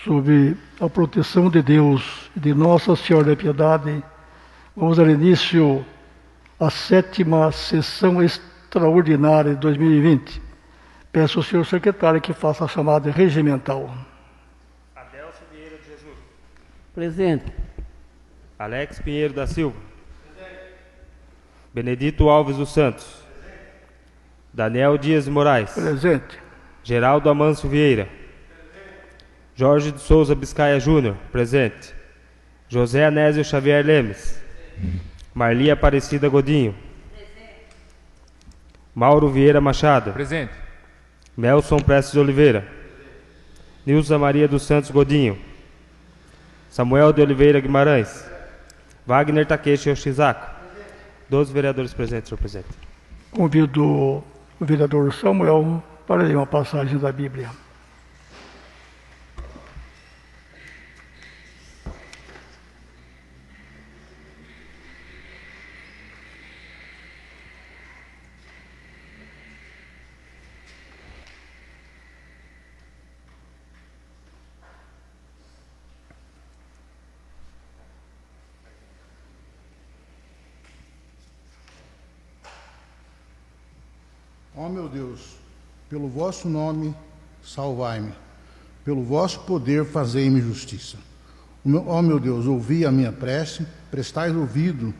sob a proteção de Deus e de Nossa Senhora da Piedade, vamos dar início à 7ª sessão extraordinária de 2020. Peço ao senhor secretário que faça a chamada regimental. Adelso Vieira de Jesus. Presente. Alex Pinheiro da Silva. Presente. Benedito Alves dos Santos. Presente. Daniel Dias de Moraes. Presente. Geraldo Amâncio Vieira. Presente. Jorge de Souza Biscaia Júnior. Presente. José Anésio Xavier Lemes. Presente. Marli Aparecida Godinho. Presente. Mauro Vieira Machado. Presente. Nelson Prestes de Oliveira. Presente. Nilza Maria dos Santos Godinho. Samuel de Oliveira Guimarães. Presente. Wagner Takeshi Yoshizako. 12 vereadores presentes, senhor presidente. Convido o vereador Samuel para ler uma passagem da Bíblia. Ó meu Deus, pelo vosso nome, salvai-me. Pelo vosso poder, fazei-me justiça. Ó meu Deus, ouvi a minha prece, prestai ouvido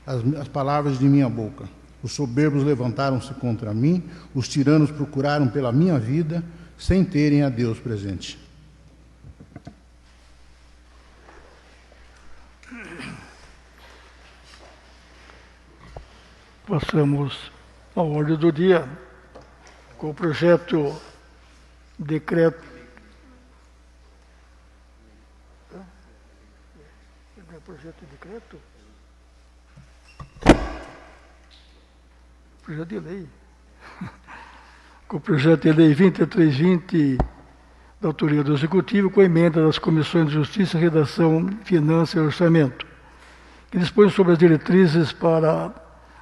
às palavras de minha boca. Os soberbos levantaram-se contra mim, os tiranos procuraram pela minha vida, sem terem a Deus presente. Passamos à ordem do dia, com o projeto decreto. Projeto de decreto? Projeto de lei. Com o projeto de lei 2320, da autoria do Executivo, com a emenda das Comissões de Justiça, Redação, Finanças e Orçamento, que dispõe sobre as diretrizes para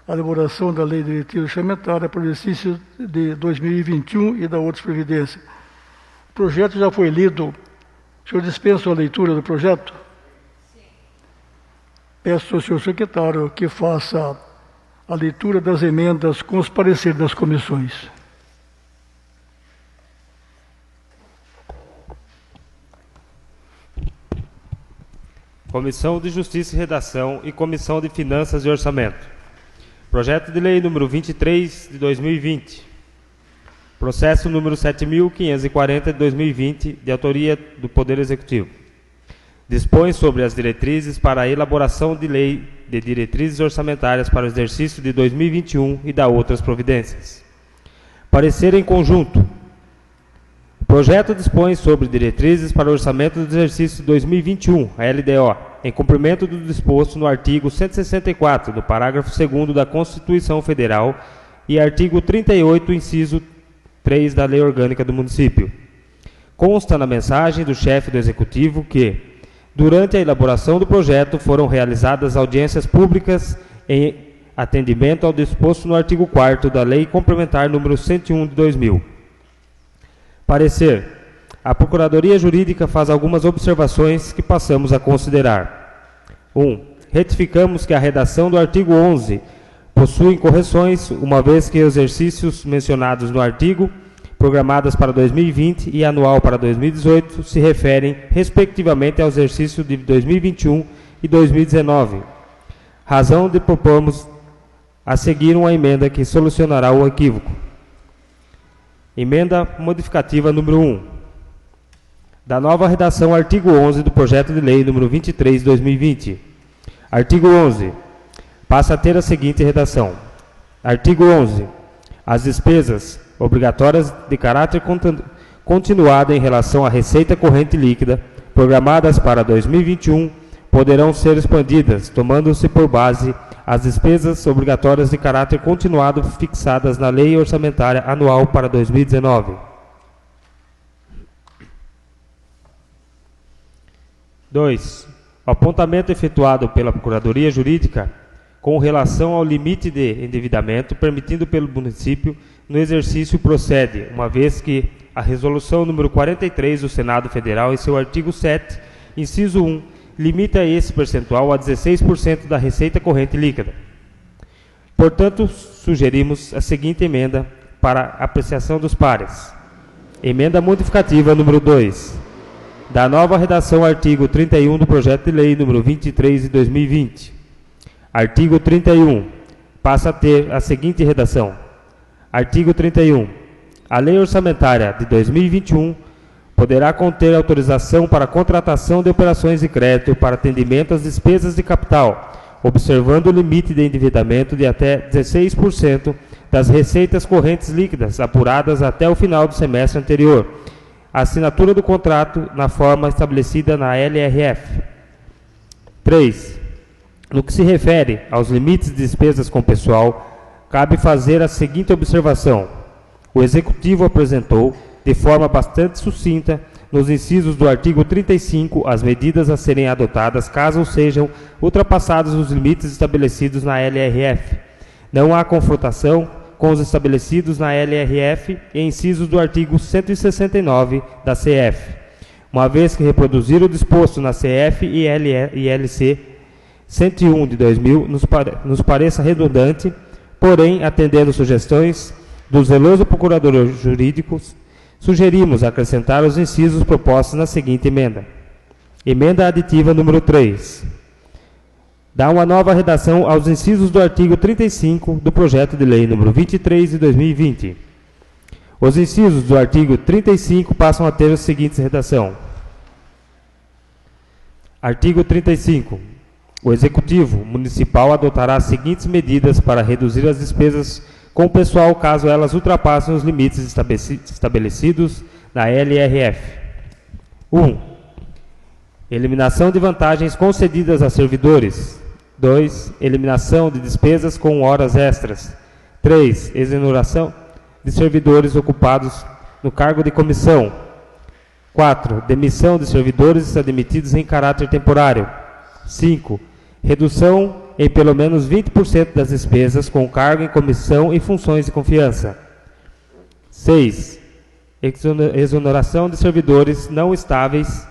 a elaboração da Lei Diretiva Orçamentária para o exercício de 2021 e da outras previdências. O projeto já foi lido. O senhor dispensa a leitura do projeto? Sim. Peço ao senhor secretário que faça a leitura das emendas com os pareceres das comissões. Comissão de Justiça e Redação e Comissão de Finanças e Orçamento. Projeto de Lei número 23 de 2020. Processo número 7.540 de 2020, de autoria do Poder Executivo. Dispõe sobre as diretrizes para a elaboração de lei de diretrizes orçamentárias para o exercício de 2021 e da outras providências. Parecer em conjunto. O projeto dispõe sobre diretrizes para o orçamento do exercício 2021, a LDO, em cumprimento do disposto no artigo 164, do parágrafo 2º da Constituição Federal e artigo 38, inciso 3 da Lei Orgânica do Município. Consta na mensagem do chefe do Executivo que, durante a elaboração do projeto, foram realizadas audiências públicas em atendimento ao disposto no artigo 4º da Lei Complementar número 101 de 2000. Parecer. A Procuradoria Jurídica faz algumas observações que passamos a considerar. 1. Retificamos que a redação do artigo 11 possui incorreções, uma vez que os exercícios mencionados no artigo, programadas para 2020 e anual para 2018, se referem, respectivamente, ao exercício de 2021 e 2019. Razão de propormos a seguir uma emenda que solucionará o equívoco. Emenda modificativa número 1. Da nova redação, artigo 11 do projeto de lei número 23 de 2020. Artigo 11. Passa a ter a seguinte redação. Artigo 11. As despesas obrigatórias de caráter continuado em relação à receita corrente líquida, programadas para 2021, poderão ser expandidas, tomando-se por base as despesas obrigatórias de caráter continuado fixadas na Lei Orçamentária Anual para 2019. 2. O apontamento efetuado pela Procuradoria Jurídica com relação ao limite de endividamento permitido pelo município no exercício procede, uma vez que a Resolução número 43 do Senado Federal, em seu artigo 7, inciso 1, limita esse percentual a 16% da receita corrente líquida. Portanto, sugerimos a seguinte emenda para apreciação dos pares. Emenda modificativa número 2. Da nova redação artigo 31 do projeto de lei número 23 de 2020. Artigo 31. Passa a ter a seguinte redação. Artigo 31. A lei orçamentária de 2021 poderá conter autorização para contratação de operações de crédito para atendimento às despesas de capital, observando o limite de endividamento de até 16% das receitas correntes líquidas apuradas até o final do semestre anterior, a assinatura do contrato na forma estabelecida na LRF. 3. No que se refere aos limites de despesas com pessoal, cabe fazer a seguinte observação. O Executivo apresentou, de forma bastante sucinta, nos incisos do artigo 35, as medidas a serem adotadas caso sejam ultrapassados os limites estabelecidos na LRF. Não há confrontação com os estabelecidos na LRF e incisos do artigo 169 da CF, uma vez que reproduzir o disposto na CF e LC 101 de 2000 nos pareça redundante, porém, atendendo sugestões do zeloso procurador jurídico, sugerimos acrescentar os incisos propostos na seguinte emenda. Emenda aditiva número 3. Dá uma nova redação aos incisos do artigo 35 do projeto de lei número 23 de 2020. Os incisos do artigo 35 passam a ter a seguinte redação. Artigo 35. O Executivo Municipal adotará as seguintes medidas para reduzir as despesas com o pessoal caso elas ultrapassem os limites estabelecidos na LRF. 1. Eliminação de vantagens concedidas a servidores. 2. Eliminação de despesas com horas extras. 3. Exoneração de servidores ocupados no cargo de comissão. 4. Demissão de servidores admitidos em caráter temporário. 5. Redução em pelo menos 20% das despesas com cargo em comissão e funções de confiança. 6. Exoneração de servidores não estáveis.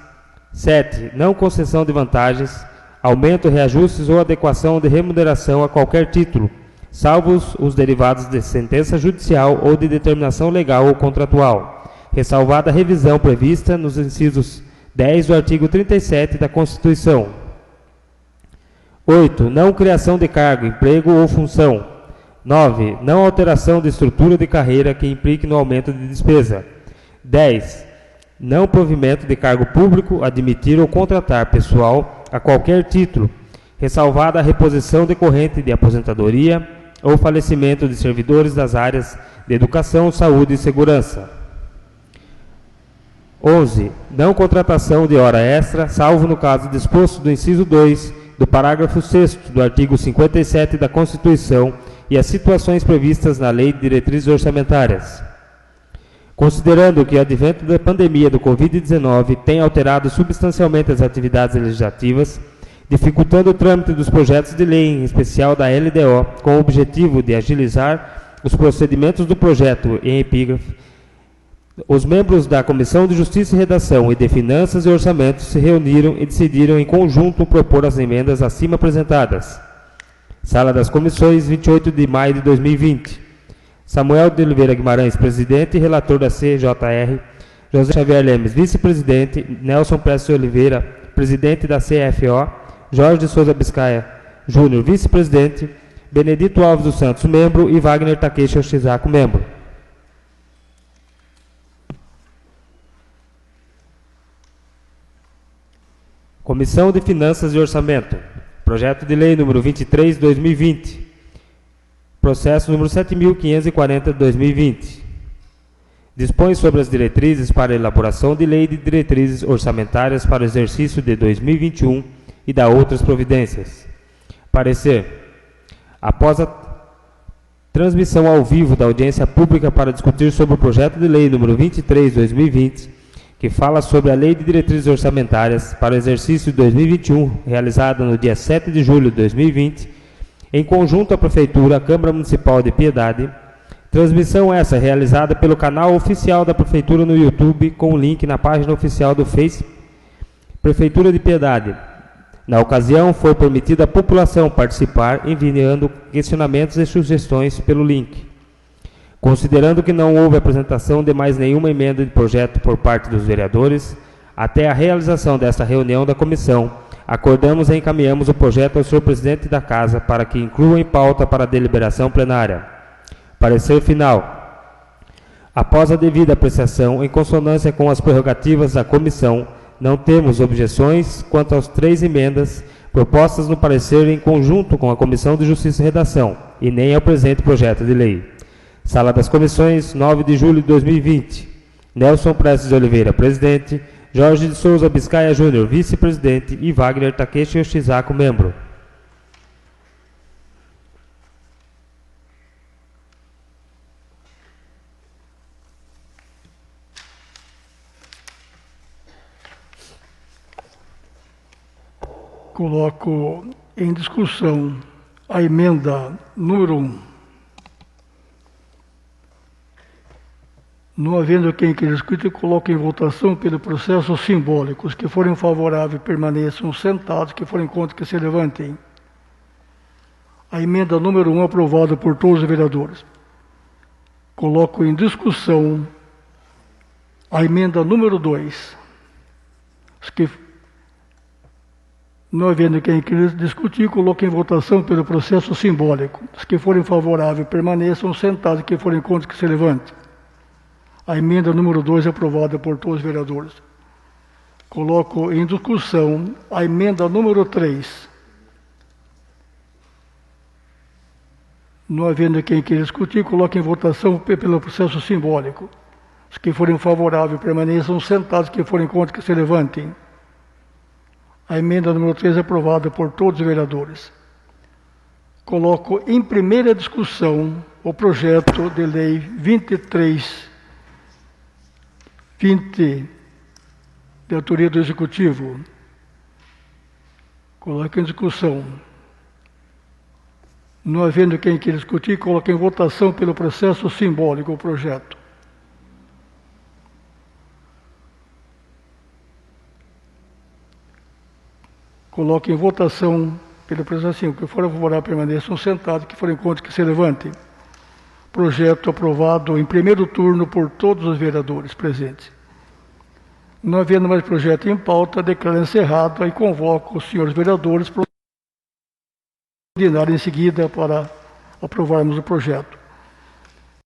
7. Não concessão de vantagens, aumento, reajustes ou adequação de remuneração a qualquer título, salvo os derivados de sentença judicial ou de determinação legal ou contratual, ressalvada a revisão prevista nos incisos 10 do artigo 37 da Constituição. 8. Não criação de cargo, emprego ou função. 9. Não alteração de estrutura de carreira que implique no aumento de despesa. 10. Não provimento de cargo público, admitir ou contratar pessoal a qualquer título, ressalvada a reposição decorrente de aposentadoria ou falecimento de servidores das áreas de educação, saúde e segurança. 11. Não contratação de hora extra, salvo no caso disposto do inciso 2 do parágrafo 6º do artigo 57 da Constituição e as situações previstas na Lei de Diretrizes Orçamentárias. Considerando que o advento da pandemia do Covid-19 tem alterado substancialmente as atividades legislativas, dificultando o trâmite dos projetos de lei, em especial da LDO, com o objetivo de agilizar os procedimentos do projeto em epígrafe, os membros da Comissão de Justiça e Redação e de Finanças e Orçamento se reuniram e decidiram em conjunto propor as emendas acima apresentadas. Sala das Comissões, 28 de maio de 2020. Samuel de Oliveira Guimarães, presidente e relator da CJR. José Xavier Lemes, vice-presidente. Nelson Prestes Oliveira, presidente da CFO. Jorge de Souza Biscaia Júnior, vice-presidente. Benedito Alves dos Santos, membro. E Wagner Takeshi Oshizaku, membro. Comissão de Finanças e Orçamento. Projeto de Lei número 23 de 2020. Processo número 7.540 de 2020. Dispõe sobre as diretrizes para a elaboração de lei de diretrizes orçamentárias para o exercício de 2021 e dá outras providências. Parecer. Após a transmissão ao vivo da audiência pública para discutir sobre o projeto de lei número 23 de 2020, que fala sobre a Lei de Diretrizes Orçamentárias para o exercício de 2021, realizada no dia 7 de julho de 2020, em conjunto à Prefeitura, Câmara Municipal de Piedade, Transmissão essa realizada pelo canal oficial da Prefeitura no YouTube, com o link na página oficial do Face Prefeitura de Piedade. Na ocasião, foi permitida à população participar, enviando questionamentos e sugestões pelo link. Considerando que não houve apresentação de mais nenhuma emenda de projeto por parte dos vereadores, até a realização desta reunião da comissão, acordamos e encaminhamos o projeto ao senhor presidente da Casa para que inclua em pauta para a deliberação plenária. Parecer final. Após a devida apreciação, em consonância com as prerrogativas da comissão, não temos objeções quanto às 3 emendas propostas no parecer em conjunto com a Comissão de Justiça e Redação, e nem ao presente projeto de lei. Sala das Comissões, 9 de julho de 2020. Nelson Prestes de Oliveira, presidente. Jorge de Souza Biscaia Júnior, vice-presidente. E Wagner Takeshi Yoshizako, membro. Coloco em discussão a emenda número 1. Não havendo quem queira discutir, coloco em votação pelo processo simbólico. Os que forem favoráveis permaneçam sentados, que forem contra que se levantem. A emenda número 1 aprovada por todos os vereadores. Coloco em discussão a emenda número 2. Os que não havendo quem queira discutir, coloco em votação pelo processo simbólico. Os que forem favoráveis permaneçam sentados, que forem contra que se levantem. A emenda número 2 é aprovada por todos os vereadores. Coloco em discussão a emenda número 3. Não havendo quem queira discutir, coloco em votação pelo processo simbólico. Os que forem favoráveis permaneçam sentados, que forem contra que se levantem. A emenda número 3 é aprovada por todos os vereadores. Coloco em primeira discussão o projeto de lei 2320, de autoria do Executivo. Coloco em discussão. Não havendo quem queira discutir, coloco em votação pelo processo simbólico o projeto. Coloco em votação pelo processo simbólico. Que forem favoráveis permaneçam sentados, que forem contra que se levantem. Projeto aprovado em primeiro turno por todos os vereadores presentes. Não havendo mais projeto em pauta, declaro encerrado e convoco os senhores vereadores para ordinar em seguida para aprovarmos o projeto.